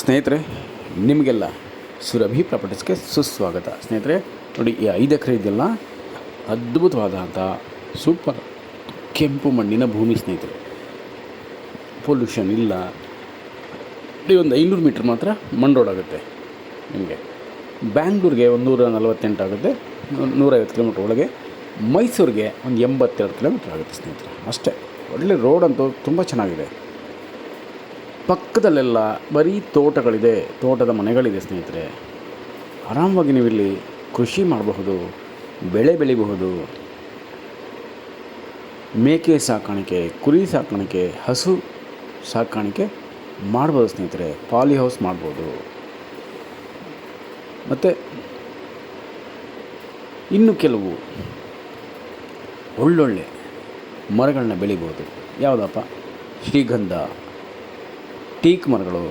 ಸ್ನೇಹಿತರೆ, ನಿಮಗೆಲ್ಲ ಸುರಭಿ ಪ್ರಾಪರ್ಟೀಸ್ಗೆ ಸುಸ್ವಾಗತ. ಸ್ನೇಹಿತರೆ ನೋಡಿ, ಈ 5 ಎಕರೆ ಇದೆಯಲ್ಲ, ಅದ್ಭುತವಾದಂಥ ಸೂಪರ್ ಕೆಂಪು ಮಣ್ಣಿನ ಭೂಮಿ ಸ್ನೇಹಿತರೆ. ಪೊಲ್ಯೂಷನ್ ಇಲ್ಲ. ಒಂದು 500 ಮೀಟ್ರ್ ಮಾತ್ರ ಮಣ್ಣು ರೋಡ್ ಆಗುತ್ತೆ ನಿಮಗೆ. ಬ್ಯಾಂಗ್ಳೂರಿಗೆ 148 ಆಗುತ್ತೆ, 150 ಕಿಲೋಮೀಟ್ರ್ ಒಳಗೆ. ಮೈಸೂರಿಗೆ ಒಂದು 82 ಕಿಲೋಮೀಟ್ರ್ ಆಗುತ್ತೆ ಸ್ನೇಹಿತರೆ, ಅಷ್ಟೇ. ಒಳ್ಳೆ ರೋಡ್ ಅಂತೂ ತುಂಬ ಚೆನ್ನಾಗಿದೆ. ಪಕ್ಕದಲ್ಲೆಲ್ಲ ಬರೀ ತೋಟಗಳಿದೆ, ತೋಟದ ಮನೆಗಳಿದೆ ಸ್ನೇಹಿತರೆ. ಆರಾಮವಾಗಿ ನೀವಿಲ್ಲಿ ಕೃಷಿ ಮಾಡಬಹುದು, ಬೆಳೆ ಬೆಳಿಬಹುದು. ಮೇಕೆ ಸಾಕಾಣಿಕೆ, ಕುರಿ ಸಾಕಾಣಿಕೆ, ಹಸು ಸಾಕಾಣಿಕೆ ಮಾಡ್ಬೋದು ಸ್ನೇಹಿತರೆ. ಪಾಲಿ ಹೌಸ್ ಮಾಡ್ಬೋದು. ಮತ್ತು ಇನ್ನು ಕೆಲವು ಒಳ್ಳೊಳ್ಳೆ ಮರಗಳನ್ನ ಬೆಳಿಬೋದು. ಯಾವುದಪ್ಪ? ಶ್ರೀಗಂಧ, ಟೀಕ್ ಮರಗಳು,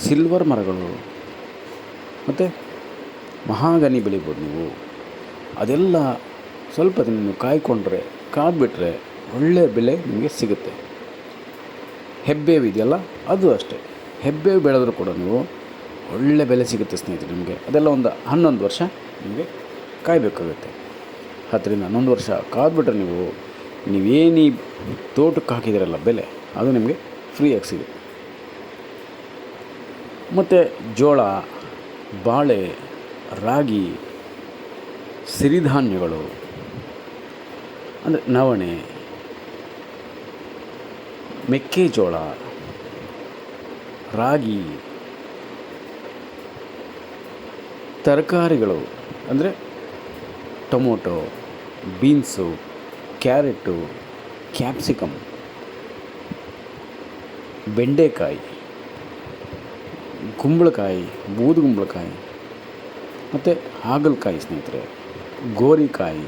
ಸಿಲ್ವರ್ ಮರಗಳು, ಮತ್ತು ಮಹಾಗನಿ ಬೆಳಿಬೋದು ನೀವು. ಅದೆಲ್ಲ ಸ್ವಲ್ಪ ದಿನ ನೀವು ಕಾಯ್ಕೊಂಡ್ರೆ, ಕಾದ್ಬಿಟ್ರೆ ಒಳ್ಳೆಯ ಬೆಲೆ ನಿಮಗೆ ಸಿಗುತ್ತೆ. ಹೆಬ್ಬೇವು ಇದೆಯಲ್ಲ, ಅದು ಅಷ್ಟೇ. ಹೆಬ್ಬೇವು ಬೆಳೆದರೂ ಕೂಡ ನೀವು ಒಳ್ಳೆ ಬೆಲೆ ಸಿಗುತ್ತೆ ಸ್ನೇಹಿತರೆ ನಿಮಗೆ. ಅದೆಲ್ಲ ಒಂದು 11 ವರ್ಷ ನಿಮಗೆ ಕಾಯಬೇಕಾಗುತ್ತೆ. 10ರಿಂದ 11 ವರ್ಷ ಕಾದ್ಬಿಟ್ರೆ ನೀವೇನು ತೋಟಕ್ಕೆ ಹಾಕಿದಿರಲ್ಲ ಬೆಲೆ, ಅದು ನಿಮಗೆ ಫ್ರೀಯಾಗಿ ಸಿಗುತ್ತೆ. ಮತ್ತು ಜೋಳ, ಬಾಳೆ, ರಾಗಿ, ಸಿರಿಧಾನ್ಯಗಳು ಅಂದರೆ ನವಣೆ, ಮೆಕ್ಕೆಜೋಳ, ರಾಗಿ, ತರಕಾರಿಗಳು ಅಂದರೆ ಟೊಮೊಟೊ, ಬೀನ್ಸು, ಕ್ಯಾರೆಟು, ಕ್ಯಾಪ್ಸಿಕಮ್, ಬೆಂಡೆಕಾಯಿ, ಕುಂಬಳಕಾಯಿ, ಬೂದುಗುಂಬಳಕಾಯಿ, ಮತ್ತು ಹಾಗಲಕಾಯಿ ಸ್ನೇಹಿತರೆ, ಗೋರಿಕಾಯಿ,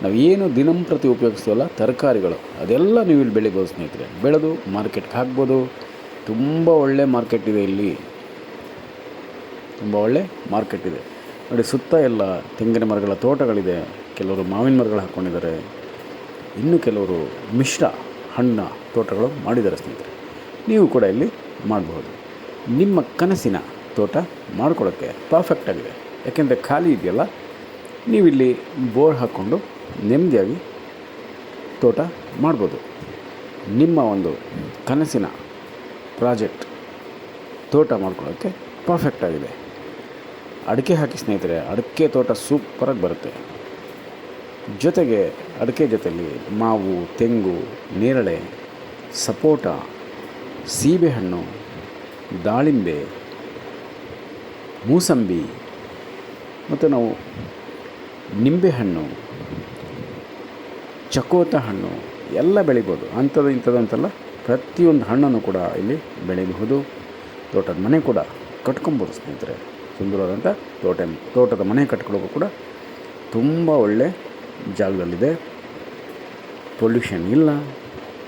ನಾವೇನು ದಿನಂಪ್ರತಿ ಉಪಯೋಗಿಸ್ತೀವಲ್ಲ ತರಕಾರಿಗಳು, ಅದೆಲ್ಲ ನೀವು ಇಲ್ಲಿ ಬೆಳಿಬೋದು ಸ್ನೇಹಿತರೆ. ಬೆಳೆದು ಮಾರ್ಕೆಟ್ಗೆ ಹಾಕ್ಬೋದು. ತುಂಬ ಒಳ್ಳೆ ಮಾರ್ಕೆಟ್ ಇದೆ ಇಲ್ಲಿ, ತುಂಬ ಒಳ್ಳೆ ಮಾರ್ಕೆಟ್ ಇದೆ ನೋಡಿ. ಸುತ್ತ ಎಲ್ಲ ತೆಂಗಿನ ಮರಗಳ ತೋಟಗಳಿದೆ. ಕೆಲವರು ಮಾವಿನ ಮರಗಳು ಹಾಕ್ಕೊಂಡಿದ್ದಾರೆ. ಇನ್ನು ಕೆಲವರು ಮಿಶ್ರ ಹಣ್ಣ ತೋಟಗಳು ಮಾಡಿದ್ದಾರೆ ಸ್ನೇಹಿತರೆ. ನೀವು ಕೂಡ ಇಲ್ಲಿ ಮಾಡಬಹುದು. ನಿಮ್ಮ ಕನಸಿನ ತೋಟ ಮಾಡ್ಕೊಳ್ಳೋಕ್ಕೆ ಪರ್ಫೆಕ್ಟಾಗಿದೆ. ಯಾಕೆಂದರೆ ಖಾಲಿ ಇದೆಯಲ್ಲ, ನೀವಿಲ್ಲಿ ಬೋರ್ ಹಾಕ್ಕೊಂಡು ನೆಮ್ಮದಿಯಾಗಿ ತೋಟ ಮಾಡ್ಬೋದು. ನಿಮ್ಮ ಒಂದು ಕನಸಿನ ಪ್ರಾಜೆಕ್ಟ್ ತೋಟ ಮಾಡ್ಕೊಳ್ಳೋಕ್ಕೆ ಪರ್ಫೆಕ್ಟಾಗಿದೆ. ಅಡಿಕೆ ಹಾಕಿ ಸ್ನೇಹಿತರೆ, ಅಡಿಕೆ ತೋಟ ಸೂಪರಾಗಿ ಬರುತ್ತೆ. ಜೊತೆಗೆ ಅಡಿಕೆ ಜೊತೆಯಲ್ಲಿ ಮಾವು, ತೆಂಗು, ನೇರಳೆ, ಸಪೋಟ, ಸೀಬೆಹಣ್ಣು, ದಾಳಿಂಬೆ, ಮೂಸಂಬಿ, ಮತ್ತು ನಾವು ನಿಂಬೆಹಣ್ಣು, ಚಕೋತ ಹಣ್ಣು ಎಲ್ಲ ಬೆಳಿಬೋದು. ಇಂಥದ್ದು ಪ್ರತಿಯೊಂದು ಹಣ್ಣನ್ನು ಕೂಡ ಇಲ್ಲಿ ಬೆಳಿಬಹುದು. ತೋಟದ ಮನೆ ಕೂಡ ಕಟ್ಕೊಬೋದು ಸ್ನೇಹಿತರೆ. ಸುಂದರವಾದಂಥ ತೋಟದ ಮನೆ ಕಟ್ಕೊಳ್ಳೋಕ್ಕೂ ಕೂಡ ತುಂಬ ಒಳ್ಳೆ ಜಾಗದಲ್ಲಿದೆ. ಪೊಲ್ಯೂಷನ್ ಇಲ್ಲ,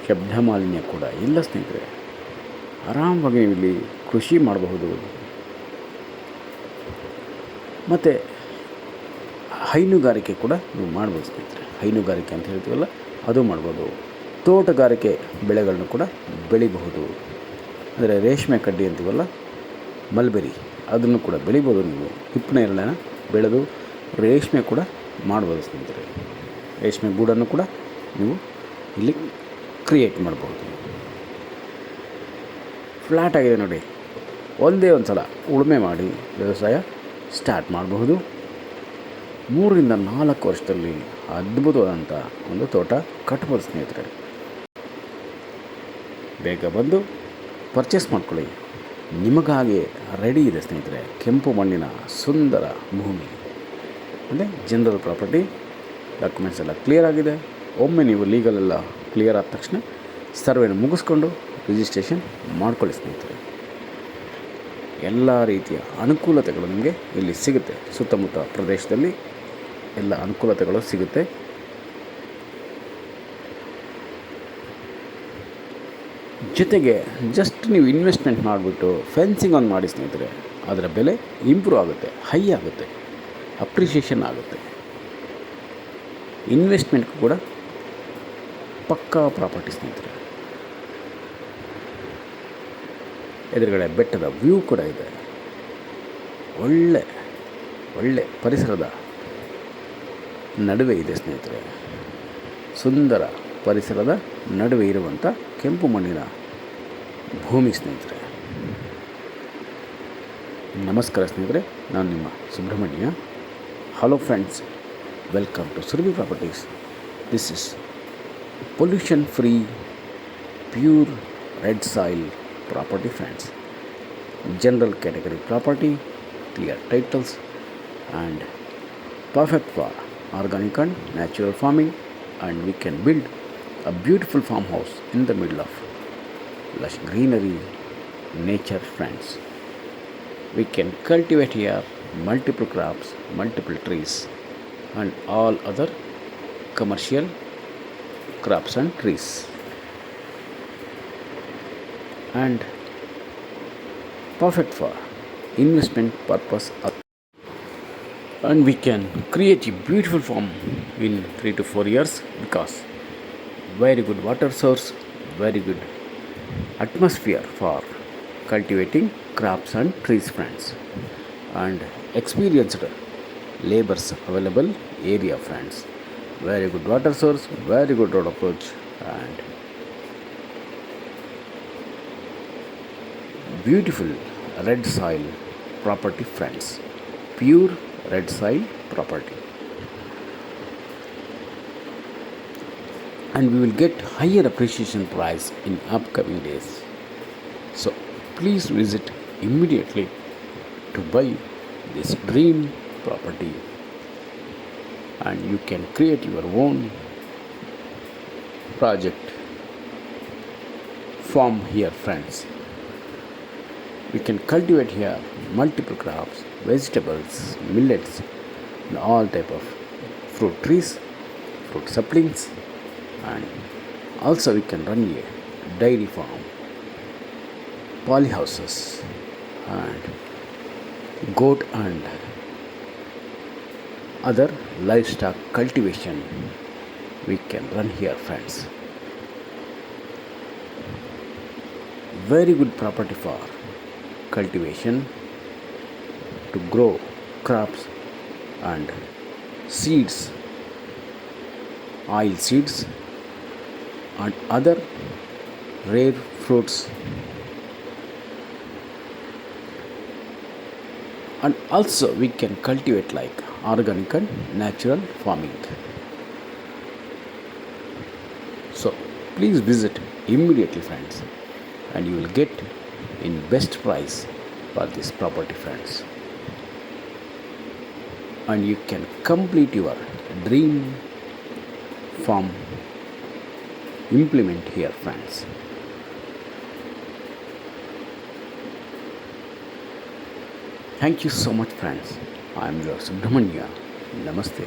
ಶಬ್ದ ಮಾಲಿನ್ಯ ಕೂಡ ಇಲ್ಲ ಸ್ನೇಹಿತರೆ. ಆರಾಮವಾಗಿ ನೀವು ಇಲ್ಲಿ ಕೃಷಿ ಮಾಡಬಹುದು. ಮತ್ತು ಹೈನುಗಾರಿಕೆ ಕೂಡ ನೀವು ಮಾಡ್ಬೋದು ಸ್ನೇಹಿತರೆ. ಹೈನುಗಾರಿಕೆ ಅಂತ ಹೇಳ್ತೀವಲ್ಲ, ಅದು ಮಾಡ್ಬೋದು. ತೋಟಗಾರಿಕೆ ಬೆಳೆಗಳನ್ನು ಕೂಡ ಬೆಳಿಬಹುದು. ಅಂದರೆ ರೇಷ್ಮೆ ಕಡ್ಡಿ ಅಂತೀವಲ್ಲ, ಮಲ್ಬೆರಿ, ಅದನ್ನು ಕೂಡ ಬೆಳಿಬೋದು. ನೀವು ಹಿಪ್ಪನೇರಳೆನ ಬೆಳೆದು ರೇಷ್ಮೆ ಕೂಡ ಮಾಡ್ಬೋದು ಸ್ನೇಹಿತರೆ. ರೇಷ್ಮೆ ಗೂಡನ್ನು ಕೂಡ ನೀವು ಇಲ್ಲಿ ಕ್ರಿಯೇಟ್ ಮಾಡ್ಬೋದು. ಫ್ಲ್ಯಾಟ್ ಆಗಿದೆ ನೋಡಿ, ಒಂದೇ ಒಂದು ಸಲ ಉಳುಮೆ ಮಾಡಿ ವ್ಯವಸಾಯ ಸ್ಟಾರ್ಟ್ ಮಾಡಬಹುದು. 3ರಿಂದ 4 ವರ್ಷದಲ್ಲಿ ಅದ್ಭುತವಾದಂಥ ಒಂದು ತೋಟ ಕಟ್ಬೋದು ಸ್ನೇಹಿತರೆ. ಬೇಗ ಬಂದು ಪರ್ಚೇಸ್ ಮಾಡ್ಕೊಳ್ಳಿ. ನಿಮಗಾಗಿ ರೆಡಿ ಇದೆ ಸ್ನೇಹಿತರೆ ಕೆಂಪು ಮಣ್ಣಿನ ಸುಂದರ ಭೂಮಿ. ಅಂದರೆ ಜನರಲ್ ಪ್ರಾಪರ್ಟಿ, ಡಾಕ್ಯುಮೆಂಟ್ಸ್ ಎಲ್ಲ ಕ್ಲಿಯರ್ ಆಗಿದೆ. ಒಮ್ಮೆ ನೀವು ಲೀಗಲ್ ಎಲ್ಲ ಕ್ಲಿಯರ್ ಆದ ತಕ್ಷಣ ಸರ್ವೆನ ಮುಗಿಸ್ಕೊಂಡು ರಿಜಿಸ್ಟ್ರೇಷನ್ ಮಾಡ್ಕೊಳ್ಳಿ ಸ್ನೇಹಿತರೆ. ಎಲ್ಲ ರೀತಿಯ ಅನುಕೂಲತೆಗಳು ನಿಮಗೆ ಇಲ್ಲಿ ಸಿಗುತ್ತೆ. ಸುತ್ತಮುತ್ತ ಪ್ರದೇಶದಲ್ಲಿ ಎಲ್ಲ ಅನುಕೂಲತೆಗಳು ಸಿಗುತ್ತೆ. ಜೊತೆಗೆ ಜಸ್ಟ್ ನೀವು ಇನ್ವೆಸ್ಟ್ಮೆಂಟ್ ಮಾಡಿಬಿಟ್ಟು ಫೆನ್ಸಿಂಗ್ ಒಂದು ಮಾಡಿ ಸ್ನೇಹಿತರೆ, ಅದರ ಬೆಲೆ ಇಂಪ್ರೂವ್ ಆಗುತ್ತೆ, ಹೈ ಆಗುತ್ತೆ, ಅಪ್ರಿಷಿಯೇಷನ್ ಆಗುತ್ತೆ. ಇನ್ವೆಸ್ಟ್ಮೆಂಟ್ಗೂ ಕೂಡ ಪಕ್ಕಾ ಪ್ರಾಪರ್ಟಿ ಸ್ನೇಹಿತರೆ. ಎದುರುಗಡೆ ಬೆಟ್ಟದ ವ್ಯೂ ಕೂಡ ಇದೆ. ಒಳ್ಳೆ ಒಳ್ಳೆ ಪರಿಸರದ ನಡುವೆ ಇದೆ ಸ್ನೇಹಿತರೆ. ಸುಂದರ ಪರಿಸರದ ನಡುವೆ ಇರುವಂಥ ಕೆಂಪು ಮಣ್ಣಿನ ಭೂಮಿ ಸ್ನೇಹಿತರೆ. ನಮಸ್ಕಾರ ಸ್ನೇಹಿತರೆ, ನಾನು ನಿಮ್ಮ Subramanya. Hello friends, welcome to Surabhi properties. This is pollution free pure red soil property friends. General category property, clear titles, and perfect for organic and natural farming, and we can build a beautiful farmhouse in the middle of lush greenery, nature friends. We can cultivate here multiple crops, multiple trees, and all other commercial crops and trees, and perfect for investment purpose. And we can create a beautiful farm in 3 to 4 years because very good water source, very good atmosphere for cultivating crops and trees friends, and experienced laborers available area friends. Very good water source, very good road approach, and beautiful red soil property friends. Pure red soil property, and we will get higher appreciation price in upcoming days. So please visit immediately to buy this dream property, and you can create your own project farm here friends. We can cultivate here multiple crops, vegetables, millets, and all type of fruit trees, fruit saplings, and also we can run a dairy farm, polyhouses, and goat and other livestock cultivation we can run here friends. Very good property for cultivation to grow crops and seeds, oil seeds, and other rare fruits, and also we can cultivate like organic and natural farming. So please visit immediately friends, and you will get in best price for this property friends, and you can complete your dream farm implement here friends. Thank you so much friends. I am your Subramanya. Namaste.